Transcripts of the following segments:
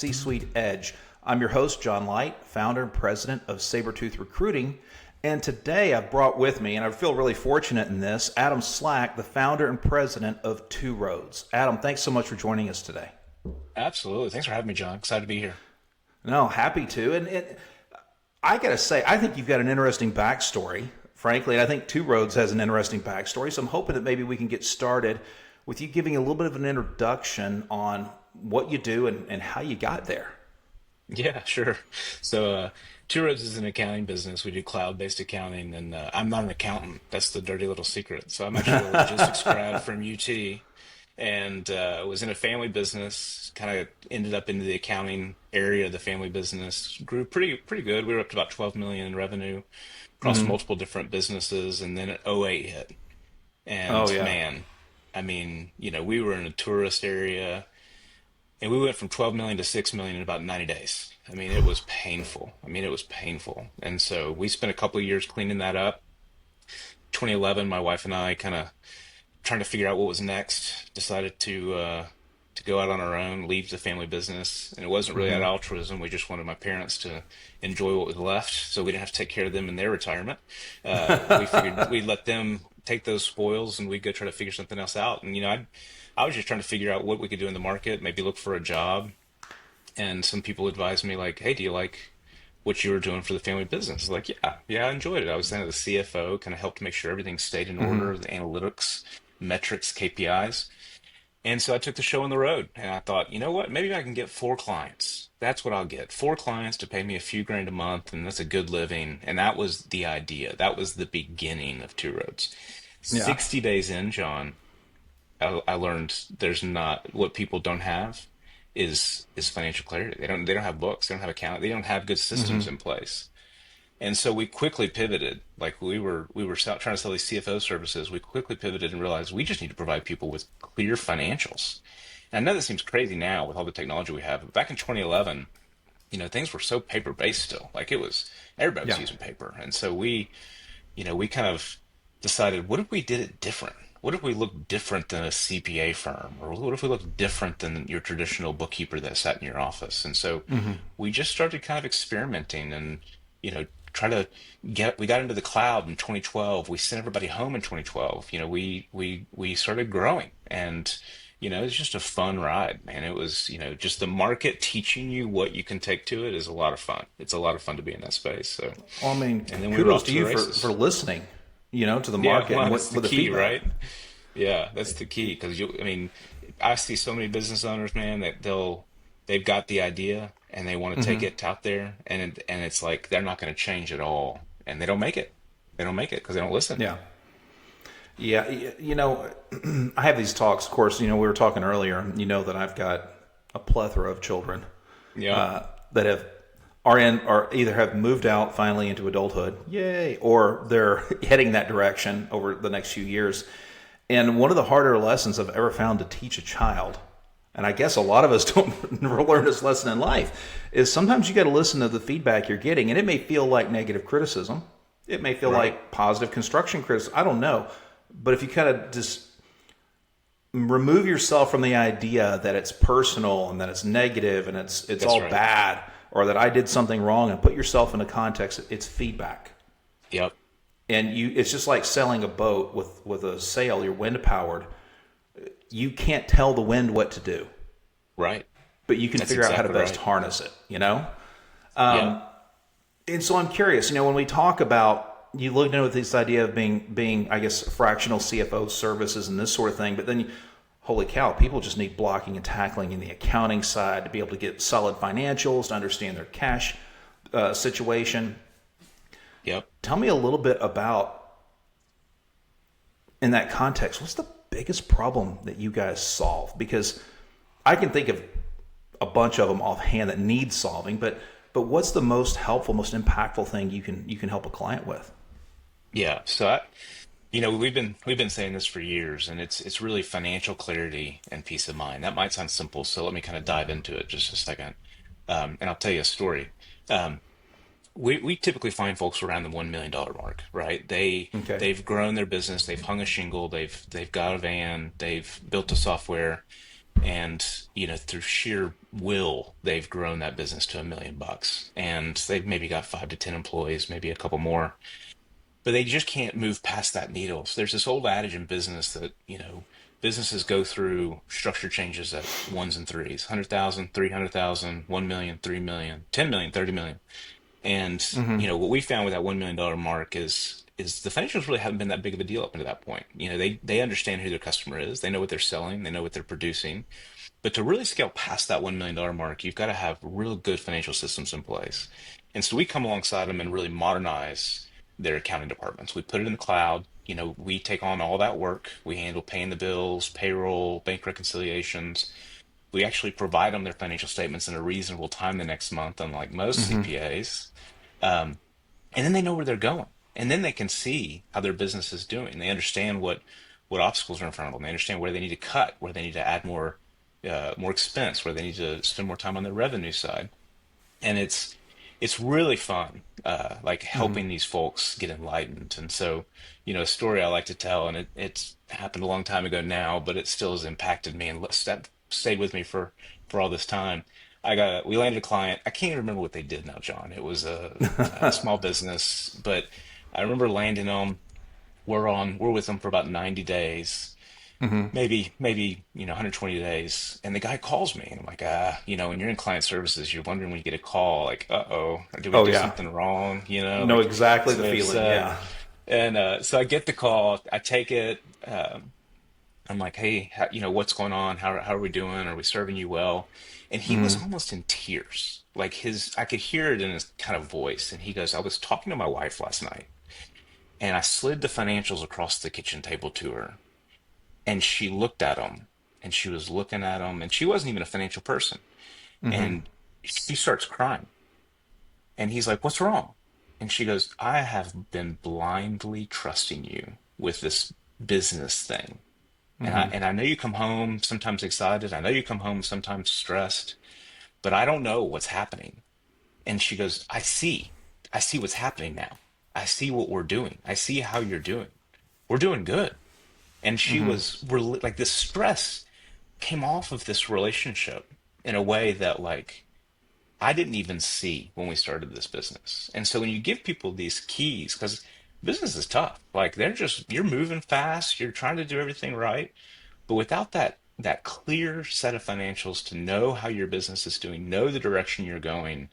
C-Suite Edge. I'm your host, John Light, founder and president of Sabretooth Recruiting. And today I've brought with me, and I feel really fortunate in this, Adam Slack, the founder and president of Two Roads. Adam, thanks so much for joining us today. Absolutely. Thanks for having me, John. Excited to be here. No, happy to. And I got to say, I think you've got an interesting backstory, frankly. And I think Two Roads has an interesting backstory. So I'm hoping that maybe we can get started with you giving a little bit of an introduction on what you do and how you got there. Yeah, sure. So, Two Roads is an accounting business. We do cloud-based accounting, and I'm not an accountant. That's the dirty little secret. So I'm actually a logistics grad from UT, and was in a family business. Kind of ended up into the accounting area of the family business. Grew pretty good. We were up to about 12 million in revenue across multiple different businesses, and then '08 hit. And Oh, yeah. man, I mean, we were in a tourist area. And we went from 12 million to 6 million in about 90 days. I mean, it was painful. And so we spent a couple of years cleaning that up. 2011, my wife and I kind of trying to figure out what was next, decided to go out on our own, leave the family business. And it wasn't really out of altruism. We just wanted my parents to enjoy what was left so we didn't have to take care of them in their retirement. We figured we'd let them take those spoils and we'd go try to figure something else out. And, I was just trying to figure out what we could do in the market, maybe look for a job. And some people advised me like, hey, do you like what you were doing for the family business? Like, yeah, I enjoyed it. I was then the CFO, kind of helped make sure everything stayed in order, the analytics, metrics, KPIs. And so I took the show on the road and I thought, you know what, maybe I can get 4 clients. That's what I'll get. 4 clients to pay me a few grand a month, and that's a good living. And that was the idea. That was the beginning of Two Roads. Yeah. 60 days in, John, I learned there's not what people don't have is financial clarity. They don't have books, they don't have accounting, they don't have good systems in place. And so we quickly pivoted. Like we were trying to sell these CFO services. We quickly pivoted and realized we just need to provide people with clear financials. And I know this seems crazy now with all the technology we have, but back in 2011, things were so paper based still. Like everybody was Yeah. using paper. And so we kind of decided, what if we did it different? What if we looked different than a CPA firm? Or what if we looked different than your traditional bookkeeper that sat in your office? And so we just started kind of experimenting and, we got into the cloud in 2012. We sent everybody home in 2012. We started growing and, it was just a fun ride, man. It was, just the market teaching you what you can take to it is a lot of fun. It's a lot of fun to be in that space. So, Well, I mean, and then we were kudos off to to the you races. for listening, to the Yeah, market well, and that's the with the key, feedback. right? Yeah, that's the key because I see so many business owners, man, that they've got the idea and they want to take it out there, and it's like they're not going to change at all, and they don't make it. They don't make it because they don't listen. Yeah. Yeah. I have these talks, of course, we were talking earlier, that I've got a plethora of children Yeah. that are either have moved out finally into adulthood, yay, or they're heading that direction over the next few years. And one of the harder lessons I've ever found to teach a child, and I guess a lot of us don't learn this lesson in life, is sometimes you got to listen to the feedback you're getting, and it may feel like negative criticism. It may feel Right. like positive construction criticism. I don't know. But if you kind of just remove yourself from the idea that it's personal and that it's negative and it's That's all right. bad, or that I did something wrong, and put yourself in a context, it's feedback. Yep. And it's just like sailing a boat with a sail, you're wind powered. You can't tell the wind what to do, Right. but you can That's figure out how to exactly best right. harness it, Yeah. And so I'm curious, when we talk about, you look into this idea of being, I guess, fractional CFO services and this sort of thing, but then holy cow, people just need blocking and tackling in the accounting side to be able to get solid financials, to understand their cash situation. Yep. Tell me a little bit about, in that context, what's the biggest problem that you guys solve? Because I can think of a bunch of them offhand that need solving, but what's the most helpful, most impactful thing you can help a client with? Yeah. So we've been saying this for years, and it's really financial clarity and peace of mind. That might sound simple, so let me kind of dive into it just a second, and I'll tell you a story. We typically find folks around the $1 million mark, right? Okay. They've grown their business, they've hung a shingle, they've got a van, they've built a software, And, through sheer will, they've grown that business to $1 million. And they've maybe got 5 to 10 employees, maybe a couple more, but they just can't move past that needle. So there's this old adage in business that, businesses go through structure changes at ones and threes, 100,000, 300,000, 1 million, 3 million, 10 million, 30 million. And, Mm-hmm. what we found with that $1 million mark is the financials really haven't been that big of a deal up until that point. They understand who their customer is. They know what they're selling. They know what they're producing. But to really scale past that $1 million mark, you've got to have real good financial systems in place. And so we come alongside them and really modernize their accounting departments. We put it in the cloud. We take on all that work. We handle paying the bills, payroll, bank reconciliations. We actually provide them their financial statements in a reasonable time the next month, unlike most Mm-hmm. CPAs. Um, and then they know where they're going. And then they can see how their business is doing. They understand what obstacles are in front of them. They understand where they need to cut, where they need to add more expense, where they need to spend more time on the revenue side. And it's really fun, like Mm-hmm. helping these folks get enlightened. And so, a story I like to tell, and it's happened a long time ago now, but it still has impacted me and stayed with me for all this time. We landed a client. I can't even remember what they did now, John. It was a small business, but I remember landing them. We're with them for about 90 days, Mm-hmm. maybe 120 days, and the guy calls me and I'm like, when you're in client services, you're wondering when you get a call, like, uh-oh, did we Oh do yeah, something wrong, know like exactly the somebody feeling. upset. Yeah. And so I get the call, I take it. I'm like, hey, what's going on? How are we doing? Are we serving you well? And he was Mm-hmm. almost in tears, like I could hear it in his kind of voice, and he goes, I was talking to my wife last night and I slid the financials across the kitchen table to her, and she looked at him, and she was looking at him, and she wasn't even a financial person. Mm-hmm. And she starts crying. And he's like, what's wrong? And she goes, I have been blindly trusting you with this business thing. And I Mm-hmm. and I know you come home sometimes excited. I know you come home sometimes stressed, but I don't know what's happening. And she goes, I see. I see what's happening now. I see what we're doing. I see how you're doing. We're doing good. And Mm-hmm. like, this stress came off of this relationship in a way that, like, I didn't even see when we started this business. And so when you give people these keys, because business is tough, like, you're moving fast, you're trying to do everything right, but without that clear set of financials to know how your business is doing, know the direction you're going,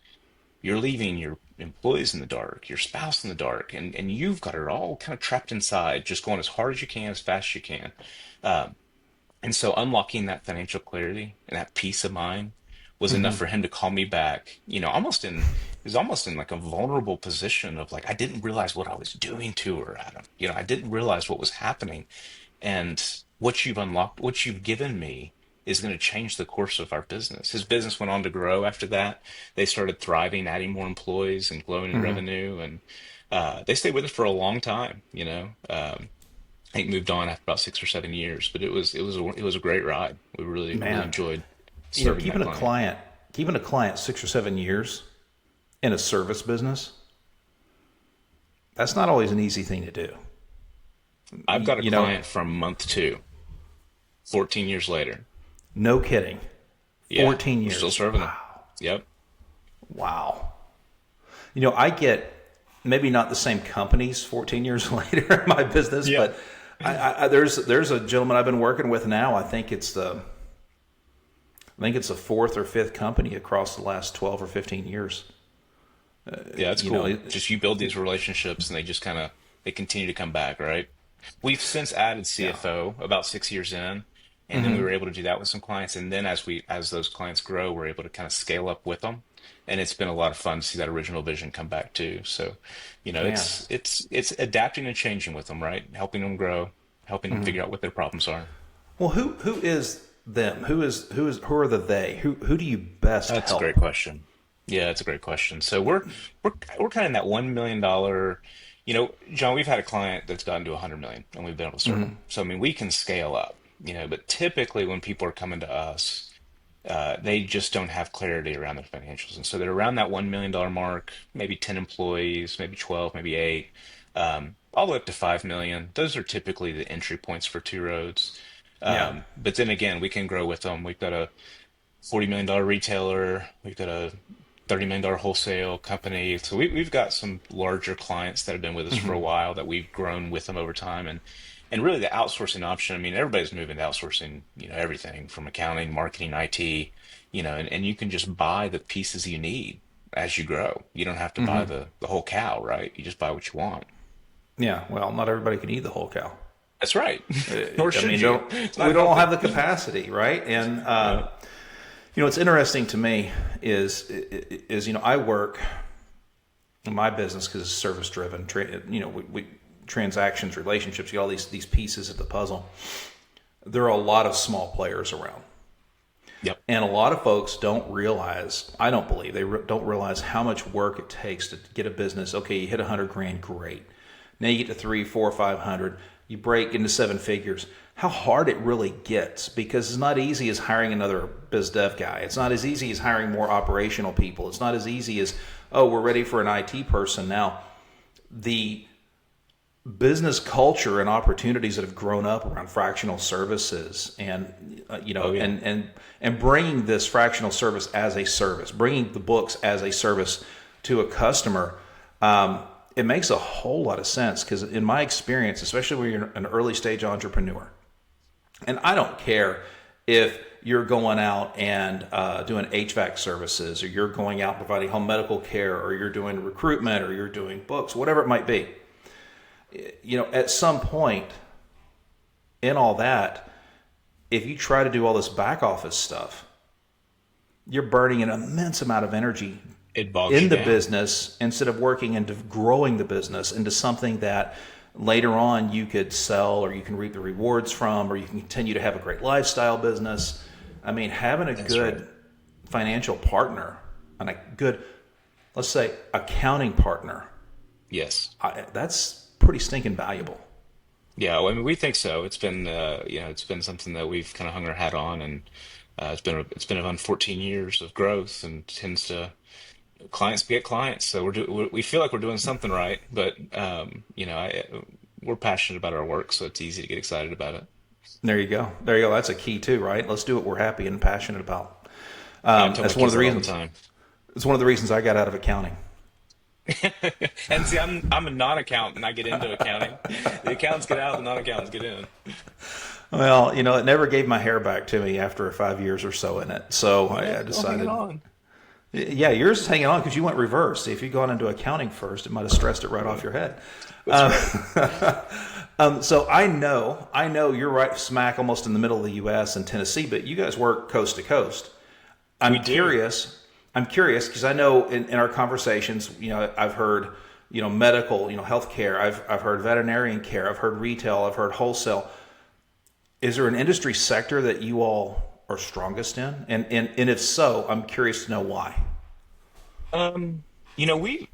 you're leaving your employees in the dark, your spouse in the dark, and you've got it all kind of trapped inside, just going as hard as you can, as fast as you can. Um, and so unlocking that financial clarity and that peace of mind was enough Mm-hmm. for him to call me back, he was almost in like a vulnerable position of, like, I didn't realize what I was doing to her, Adam. I didn't realize what was happening. And what you've unlocked, what you've given me is going to change the course of our business. His business went on to grow after that. They started thriving, adding more employees and growing in Mm-hmm. revenue. And they stayed with us for a long time. I think moved on after about 6 or 7 years, but it was a great ride. We really really Man, enjoyed serving that client. keeping a client 6 or 7 years in a service business, that's not always an easy thing to do. I've got a You know, client from month two, 14 years later. no kidding. Yeah, 14 we're still years. serving them. Wow. Yep. Wow. I get maybe not the same companies 14 years later in my business, Yeah. but there's a gentleman I've been working with now. I think it's the fourth or fifth company across the last 12 or 15 years. Yeah, it's You know, cool. Just you build these relationships and they continue to come back, right? We've since added yeah. CFO about 6 years in, and then we were able to do that with some clients. And then as those clients grow, we're able to kind of scale up with them. And it's been a lot of fun to see that original vision come back too. So, Man. it's adapting and changing with them, right? Helping them grow, helping them figure out what their problems are. Well, who is them? Who are the they? Who do you best That's a great help? question. Yeah, that's a great question. So we're kind of in that $1 million. John, we've had a client that's gotten to 100 million, and we've been able to serve them. So I mean, we can scale up. But typically when people are coming to us, they just don't have clarity around their financials, and so they're around that $1 million mark, maybe 10 employees, maybe 12, maybe eight, all the way up to 5 million. Those are typically the entry points for Two Roads. Yeah. But then again, we can grow with them. We've got a $40 million retailer. We've got a $30 million wholesale company. So we've got some larger clients that have been with us for a Hmm. while that we've grown with them over time. And really the outsourcing option, I mean, everybody's moving to outsourcing, everything from accounting, marketing, IT, and you can just buy the pieces you need as you grow. You don't have to buy Hmm. the whole cow, right? You just buy what you want. Yeah. Well, not everybody can eat the whole cow. That's right. Nor I should mean, you. don't It's we not don't all have healthy. the capacity, right? And Yeah. what's interesting to me is I work in my business because it's service driven. We transactions, relationships, you got all these pieces of the puzzle. There are a lot of small players around. Yep. And a lot of folks don't realize, I don't believe, don't realize how much work it takes to get a business. Okay, you hit 100 grand, great. Now you get to three, four, 500. You break into seven figures. How hard it really gets, because it's not easy as hiring another biz dev guy. It's not as easy as hiring more operational people. It's not as easy as, oh, we're ready for an IT person now. The business culture and opportunities that have grown up around fractional services, and Oh yeah. and bringing this fractional service as a service, bringing the books as a service to a customer, it makes a whole lot of sense, because in my experience, especially when you're an early stage entrepreneur, and I don't care if you're going out and doing HVAC services, or you're going out providing home medical care, or you're doing recruitment, or you're doing books, whatever it might be, at some point in all that, if you try to do all this back office stuff, you're burning an immense amount of energy It bogs in you the down. business instead of working into growing the business into something that later on you could sell, or you can reap the rewards from, or you can continue to have a great lifestyle business. I mean, having a That's right. good financial partner and a good, let's say, accounting partner, Yes. that's pretty stinking valuable. Yeah, well, I mean, we think so. It's been, it's been something that we've kind of hung our hat on, and it's been around 14 years of growth, and tends to clients beget clients. So we feel like we're doing something right, but we're passionate about our work, so it's easy to get excited about it. There you go. There you go. That's a key too, right? Let's do what we're happy and passionate about. Yeah, I tell my That's one of kids the that all the reasons. time. It's one of the reasons I got out of accounting. And see, I'm a non-accountant. I get into accounting. The accountants get out, the non-accountants get in. Well, it never gave my hair back to me after 5 years or so in it. So Well, I still hanging decided, on. yeah, yours is hanging on because you went reverse. If you'd gone into accounting first, it might have stressed it right off your head. That's right. So I know you're right smack almost in the middle of the U.S. and Tennessee, but you guys work coast to coast. We I'm do. curious. I'm curious because I know in our conversations, I've heard, medical, healthcare. I've heard veterinarian care. I've heard retail. I've heard wholesale. Is there an industry sector that you all are strongest in? And if so, I'm curious to know why. We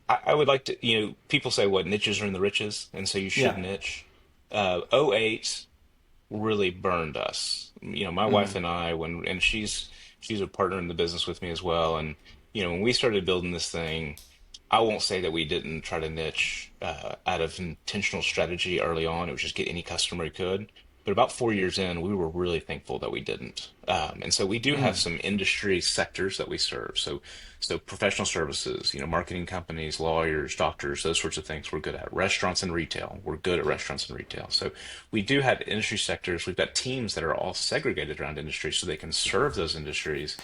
I would like to, people say what niches are in the riches, and so you should Yeah. niche. '08 really burned us. My wife and I, and she's a partner in the business with me as well. And when we started building this thing, I won't say that we didn't try to niche out of intentional strategy early on. It was just get any customer we could. But about 4 years in, we were really thankful that we didn't. And so we do have some industry sectors that we serve. So professional services, marketing companies, lawyers, doctors, those sorts of things we're good at. Restaurants and retail, we're good at restaurants and retail. So we do have industry sectors. We've got teams that are all segregated around industry so they can serve those industries.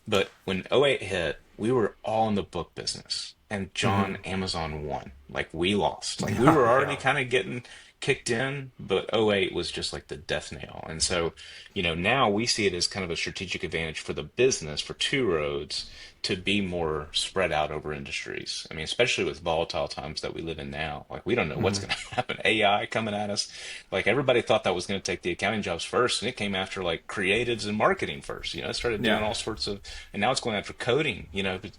But when '08 hit, we were all in the book business. And John, Amazon won. Like we lost. Like we were already Yeah. kind of getting kicked in, but '08 was just like the death nail. And so, now we see it as kind of a strategic advantage for the business, for Two Roads, to be more spread out over industries. I mean, especially with volatile times that we live in now. Like we don't know what's going to happen. AI coming at us. Like everybody thought that was going to take the accounting jobs first, and it came after like creatives and marketing first. It started doing Yeah. all sorts of, and now it's going after coding.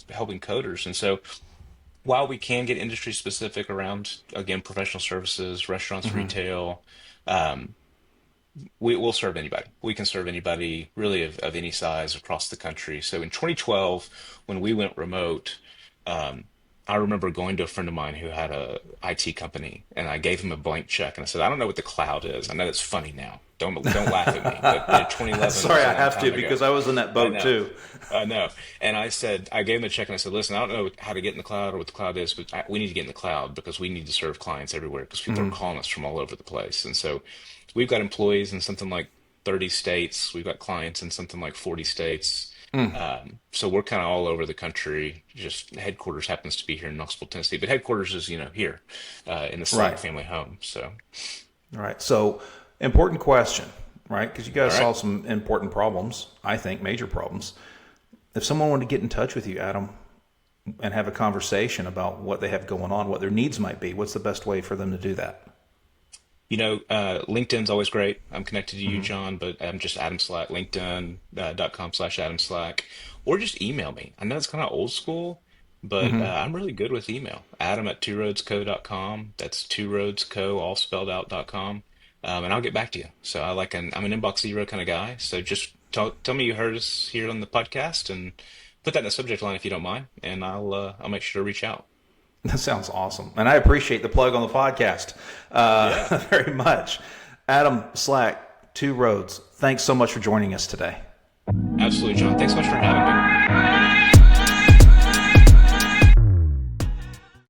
Helping coders. And so while we can get industry specific around, again, professional services, restaurants, retail, um, we'll serve anybody. We can serve anybody really of any size across the country. So in 2012, when we went remote, um, I remember going to a friend of mine who had a IT company, and I gave him a blank check, and I said, "I don't know what the cloud is. I know it's funny now. Don't laugh at me, but 2011 Sorry, was a I long have to time ago. because I was in that I boat know, too. I know." And I said, I gave him a check, and I said, "Listen, I don't know how to get in the cloud or what the cloud is, but we need to get in the cloud because we need to serve clients everywhere because people are calling us from all over the place." And so, we've got employees in something like 30 states. We've got clients in something like 40 states. So we're kind of all over the country. Just headquarters happens to be here in Knoxville, Tennessee, but headquarters is, here in the Slack Right. family home. So, All right. So, important question, right? Because you all guys right. solve some important problems, I think, major problems. If someone wanted to get in touch with you, Adam, and have a conversation about what they have going on, what their needs might be, what's the best way for them to do that? LinkedIn's always great. I'm connected to you, John, but I'm just Adam Slack, LinkedIn.com/Adam Slack, or just email me. I know it's kind of old school, but I'm really good with email. Adam at tworoadsco.com. That's tworoadsco, all spelled out.com. And I'll get back to you. So I'm an inbox zero kind of guy. So just tell me you heard us here on the podcast and put that in the subject line if you don't mind, and I'll make sure to reach out. That sounds awesome. And I appreciate the plug on the podcast Yeah. very much. Adam Slack, Two Roads, thanks so much for joining us today. Absolutely, John. Thanks so much for having me.